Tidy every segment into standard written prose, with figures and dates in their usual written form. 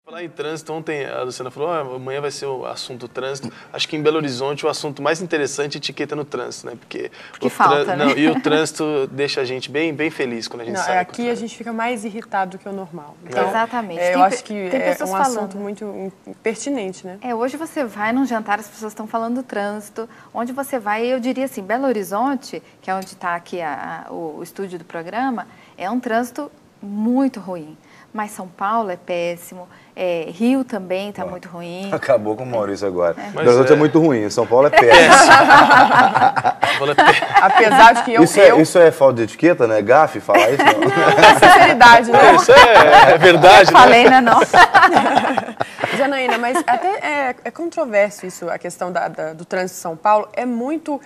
Falar em trânsito, ontem a Luciana falou, amanhã vai ser o assunto trânsito. Acho que em Belo Horizonte o assunto mais interessante é etiqueta no trânsito, né? Porque falta, né? Não, e o trânsito deixa a gente bem feliz quando a gente sai. Aqui a gente fica mais irritado do que o normal. Então, exatamente. Eu acho que é um assunto muito pertinente, né? Hoje você vai num jantar, as pessoas estão falando do trânsito. Onde você vai, eu diria assim, Belo Horizonte, que é onde está aqui o estúdio do programa, é um trânsito muito ruim. Mas São Paulo é péssimo, Rio também está muito ruim. Acabou com o Maurício agora. Belo Horizonte é muito ruim, São Paulo é péssimo. Apesar de que Isso é falta de etiqueta, né? Gafe falar isso? Não. Sinceridade, né? Isso é verdade, né? Falei, né? Não. Janaína, mas até é controverso isso, a questão do trânsito de São Paulo. É muito...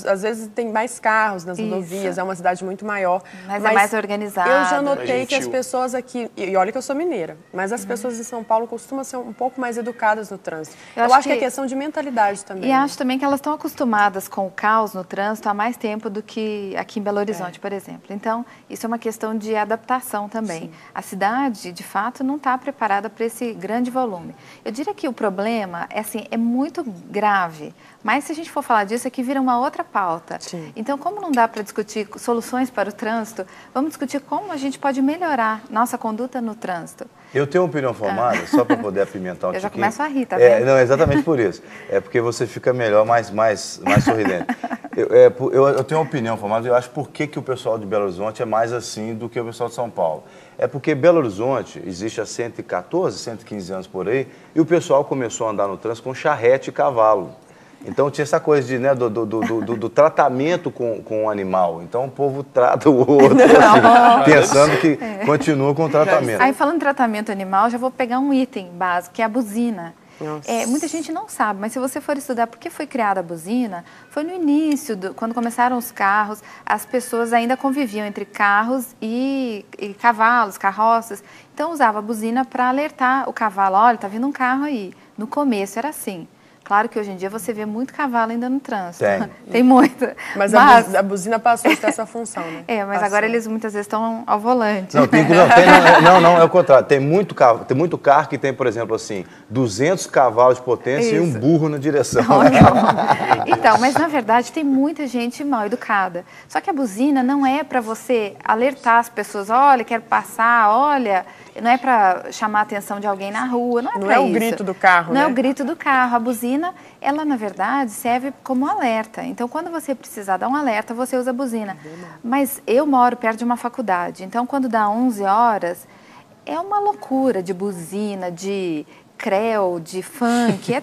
às vezes tem mais carros nas rodovias, é uma cidade muito maior. Mas é mais organizada. Eu já notei que as pessoas aqui, e olha que eu sou mineira, mas as pessoas de São Paulo costumam ser um pouco mais educadas no trânsito. Eu acho que é questão de mentalidade também. E acho também que elas estão acostumadas com o caos no trânsito há mais tempo do que aqui em Belo Horizonte, por exemplo. Então, isso é uma questão de adaptação também. Sim. A cidade, de fato, não está preparada para esse grande volume. Eu diria que o problema é muito grave, mas se a gente for falar disso, aqui vira uma outra pauta. Sim. Então, como não dá para discutir soluções para o trânsito, vamos discutir como a gente pode melhorar nossa conduta no trânsito. Eu tenho uma opinião formada, só para poder apimentar um tiquinho. Eu já começo a rir, tá vendo? Não, exatamente por isso. É porque você fica melhor, mais sorridente. Eu tenho uma opinião formada, eu acho por que o pessoal de Belo Horizonte é mais assim do que o pessoal de São Paulo. É porque Belo Horizonte existe há 114, 115 anos por aí, e o pessoal começou a andar no trânsito com charrete e cavalo. Então tinha essa coisa do tratamento com o animal. Então o povo trata o outro assim, pensando que continua com o tratamento. Aí falando em tratamento animal, já vou pegar um item básico, que é a buzina. Muita gente não sabe, mas se você for estudar por que foi criada a buzina, foi no início, quando começaram os carros, as pessoas ainda conviviam entre carros e cavalos, carroças. Então usava a buzina para alertar o cavalo, olha, tá vindo um carro aí. No começo era assim. Claro que hoje em dia você vê muito cavalo ainda no trânsito. Tem muito. Mas a buzina passou a ter essa função, né? Mas agora eles muitas vezes estão ao volante. Não, é o contrário. Tem muito carro que tem, por exemplo, assim, 200 cavalos de potência e um burro na direção. Então, mas na verdade tem muita gente mal educada. Só que a buzina não é para você alertar as pessoas, olha, quero passar, olha... Não é para chamar a atenção de alguém na rua, não é para isso. Não é o grito do carro, né? Não é o grito do carro. A buzina, ela, na verdade, serve como alerta. Então, quando você precisar dar um alerta, você usa a buzina. Mas eu moro perto de uma faculdade. Então, quando dá 11 horas, é uma loucura de buzina, de creu, de funk, é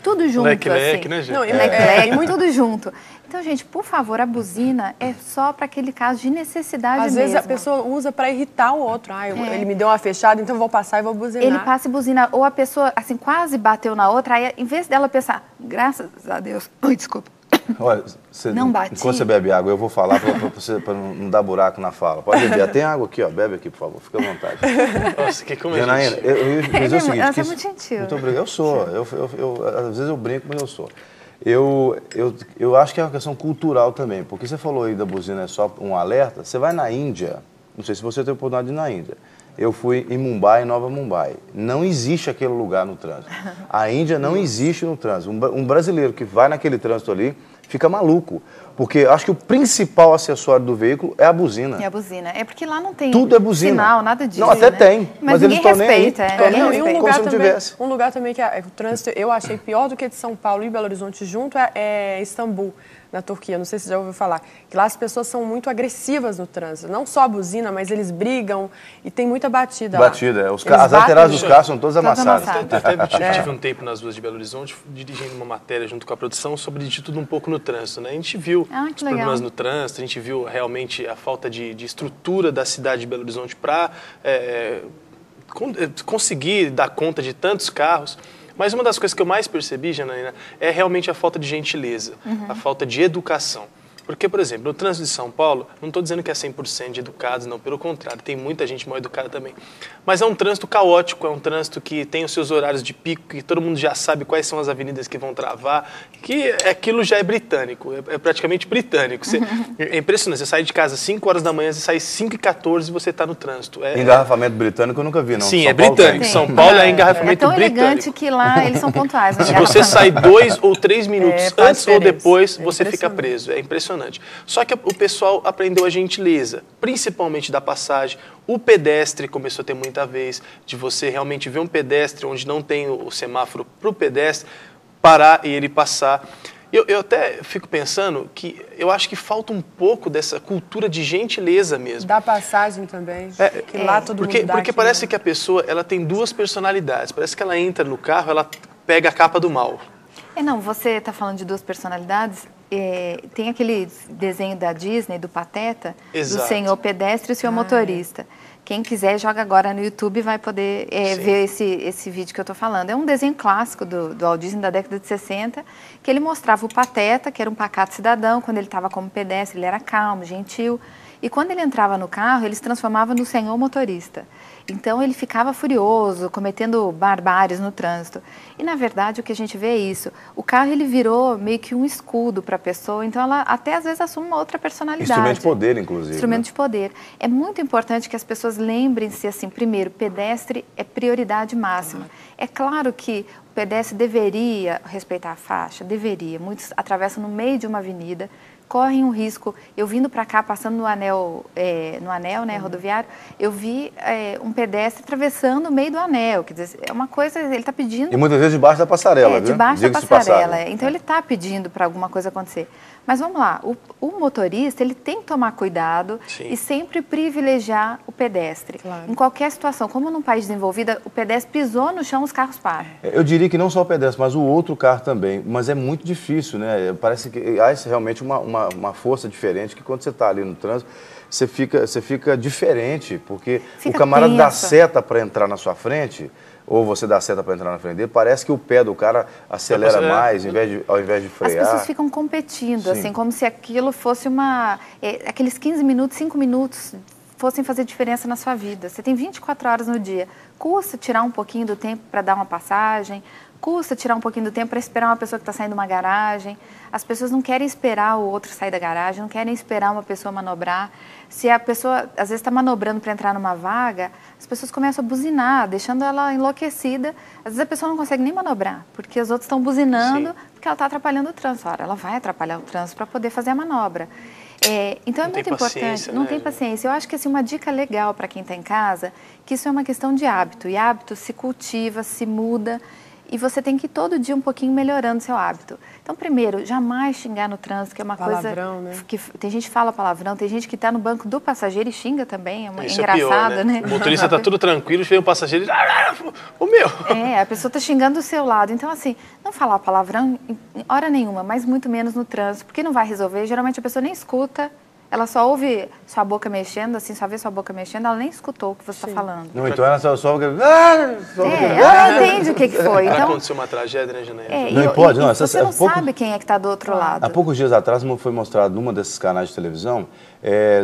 tudo junto, Leclerc, né, gente? Leclerc, tudo junto. Então, gente, por favor, a buzina é só para aquele caso de necessidade mesmo. Às vezes a pessoa usa para irritar o outro. Ele me deu uma fechada, então eu vou passar e vou buzinar. Ele passa e buzina. Ou a pessoa, assim, quase bateu na outra, aí, em vez dela pensar, graças a Deus... Ui, desculpa. Olha, não bate. Enquanto você bebe água, eu vou falar para não dar buraco na fala. Pode beber. Tem água aqui, ó. Bebe aqui, por favor. Fica à vontade. Nossa, que como Janaína, eu dizer o seguinte... Você é muito gentil. Muito obrigado. Eu sou. Às vezes eu brinco, mas eu sou. Eu acho que é uma questão cultural também, porque você falou aí da buzina é só um alerta. Você vai na Índia, não sei se você tem a oportunidade de ir na Índia. Eu fui em Mumbai, Nova Mumbai. Não existe aquele lugar no trânsito. A Índia não existe no trânsito. Um brasileiro que vai naquele trânsito ali fica maluco, porque acho que o principal acessório do veículo é a buzina. É a buzina. É porque lá não tem tudo é buzina. Sinal, nada disso. Não, até tem, mas eles estão nem aí. Um lugar também que o trânsito eu achei pior do que de São Paulo e Belo Horizonte junto é Istambul, na Turquia. Não sei se você já ouviu falar. Que lá as pessoas são muito agressivas no trânsito. Não só a buzina, mas eles brigam e tem muita batida lá. As laterais dos carros são todas amassadas. Eu tive um tempo nas ruas de Belo Horizonte dirigindo uma matéria junto com a produção sobre de tudo um pouco no trânsito, né? A gente viu os problemas no trânsito, a gente viu realmente a falta de estrutura da cidade de Belo Horizonte para conseguir dar conta de tantos carros. Mas uma das coisas que eu mais percebi, Janaína, é realmente a falta de gentileza, a falta de educação. Porque, por exemplo, no trânsito de São Paulo, não estou dizendo que é 100% de educados, não, pelo contrário, tem muita gente mal educada também. Mas é um trânsito caótico, é um trânsito que tem os seus horários de pico, que todo mundo já sabe quais são as avenidas que vão travar, que aquilo já é britânico, é praticamente britânico. É impressionante, você sai de casa às 5 horas da manhã, você sai às 5h14 e você está no trânsito. Engarrafamento britânico eu nunca vi, não. Sim, São é britânico. São Paulo é engarrafamento britânico. É tão elegante que lá eles são pontuais. Se você sai 2 ou 3 minutos antes ou depois, você fica preso. É impressionante. Só que o pessoal aprendeu a gentileza, principalmente da passagem. O pedestre começou a ter muita vez de você realmente ver um pedestre onde não tem o semáforo para o pedestre parar e ele passar. Eu até fico pensando que eu acho que falta um pouco dessa cultura de gentileza mesmo. Da passagem também, que lá todo mundo dá. Porque parece que a pessoa ela tem duas personalidades. Parece que ela entra no carro, ela pega a capa do mal. Não, você está falando de duas personalidades. Tem aquele desenho da Disney, do Pateta, Exato. do senhor pedestre e o senhor motorista. Quem quiser, joga agora no YouTube e vai poder ver esse vídeo que eu estou falando. É um desenho clássico do Walt Disney da década de 60, que ele mostrava o Pateta, que era um pacato cidadão. Quando ele estava como pedestre, ele era calmo, gentil. E quando ele entrava no carro, ele se transformava no senhor motorista. Então, ele ficava furioso, cometendo barbáries no trânsito. E, na verdade, o que a gente vê é isso. O carro, ele virou meio que um escudo para a pessoa, então ela até, às vezes, assume uma outra personalidade. Instrumento de poder, inclusive. Instrumento de poder. É muito importante que as pessoas lembrem-se, assim, primeiro, pedestre é prioridade máxima. É claro que o pedestre deveria respeitar a faixa, deveria. Muitos atravessam no meio de uma avenida, correm um risco. Eu vindo para cá, passando no anel, né, rodoviário, eu vi um pedestre atravessando o meio do anel. Quer dizer, é uma coisa, ele está pedindo... E muitas vezes debaixo da passarela, viu? Debaixo da passarela. Então, ele está pedindo para alguma coisa acontecer. Mas vamos lá, o motorista, ele tem que tomar cuidado e sempre privilegiar o pedestre. Claro. Em qualquer situação, como num país desenvolvido, o pedestre pisou no chão, os carros param. Eu diria que não só o pedestre, mas o outro carro também. Mas é muito difícil, né? Parece que há realmente uma força diferente, que quando você está ali no trânsito, você fica diferente, porque o camarada dá seta para entrar na sua frente, ou você dá seta para entrar na frente dele, parece que o pé do cara acelera mais, ao invés de frear. As pessoas ficam competindo, assim, como se aquilo fosse aqueles 15 minutos, 5 minutos fossem fazer diferença na sua vida. Você tem 24 horas no dia. Custa tirar um pouquinho do tempo para dar uma passagem, custa tirar um pouquinho do tempo para esperar uma pessoa que está saindo de uma garagem. As pessoas não querem esperar o outro sair da garagem, não querem esperar uma pessoa manobrar. Se a pessoa, às vezes, está manobrando para entrar numa vaga, as pessoas começam a buzinar, deixando ela enlouquecida. Às vezes a pessoa não consegue nem manobrar, porque os outros estão buzinando, porque ela está atrapalhando o trânsito. Ora, ela vai atrapalhar o trânsito para poder fazer a manobra. Então, é muito importante. Não tem paciência. Eu acho que, assim, uma dica legal para quem está em casa, que isso é uma questão de hábito. E hábito se cultiva, se muda. E você tem que ir todo dia um pouquinho melhorando seu hábito. Então, primeiro, jamais xingar no trânsito, que é uma palavrão, coisa... Né? Que tem gente que fala palavrão, tem gente que está no banco do passageiro e xinga também, Isso engraçado, é pior, né? né? O motorista está tudo tranquilo, vem o passageiro e... O meu! A pessoa está xingando do seu lado. Então, assim, não falar palavrão em hora nenhuma, mas muito menos no trânsito, porque não vai resolver. Geralmente a pessoa nem escuta. Ela só ouve sua boca mexendo, assim, só vê sua boca mexendo, ela nem escutou o que você está falando. Não, então ela só... ela não entende o que foi. Então, aconteceu uma tragédia, né, Janaína? Não pode, não. Você não sabe quem é que está do outro lado. Há poucos dias atrás foi mostrado numa desses canais de televisão,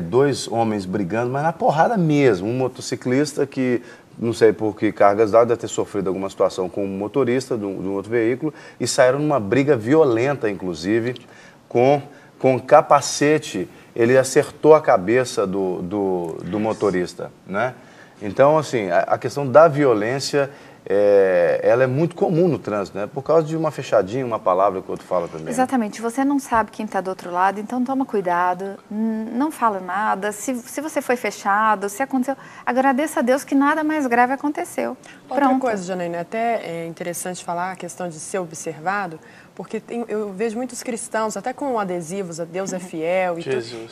2 homens brigando, mas na porrada mesmo. Um motociclista que, não sei por que cargas dadas, deve ter sofrido alguma situação com um motorista de um outro veículo, e saíram numa briga violenta, inclusive, com capacete. Ele acertou a cabeça do motorista, né? Então, assim, a questão da violência, ela é muito comum no trânsito, né? Por causa de uma fechadinha, uma palavra que o outro fala também. Exatamente. Você não sabe quem está do outro lado, então toma cuidado, não fala nada. Se você foi fechado, se aconteceu, agradeça a Deus que nada mais grave aconteceu. Outra coisa, Janaína, até é interessante falar a questão de ser observado, porque eu vejo muitos cristãos, até com adesivos, a Deus é fiel,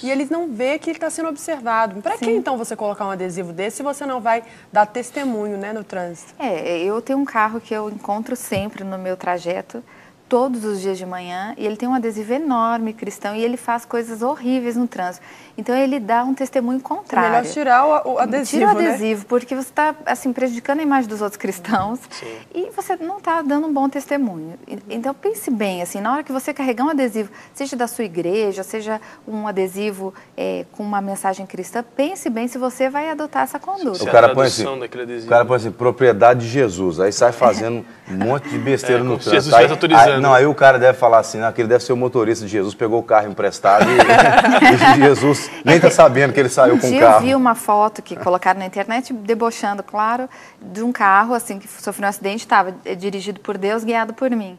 e eles não vê que ele está sendo observado. Para que então você colocar um adesivo desse se você não vai dar testemunho, né, no trânsito? Eu tenho um carro que eu encontro sempre no meu trajeto, todos os dias de manhã e ele tem um adesivo enorme cristão e ele faz coisas horríveis no trânsito. Então ele dá um testemunho contrário. É melhor tirar o adesivo, Tira o adesivo, né? Porque você está assim, prejudicando a imagem dos outros cristãos. Sim. E você não está dando um bom testemunho. Então pense bem, assim, na hora que você carregar um adesivo, seja da sua igreja, seja um adesivo com uma mensagem cristã, pense bem se você vai adotar essa conduta. O cara põe assim, propriedade de Jesus, aí sai fazendo um monte de besteira no trânsito. Jesus vai autorizando. Aí o cara deve falar assim, que ele deve ser o motorista de Jesus, pegou o carro emprestado e Jesus nem está sabendo que ele saiu com o carro. Eu vi uma foto que colocaram na internet, debochando, claro, de um carro assim que sofreu um acidente, estava dirigido por Deus, guiado por mim.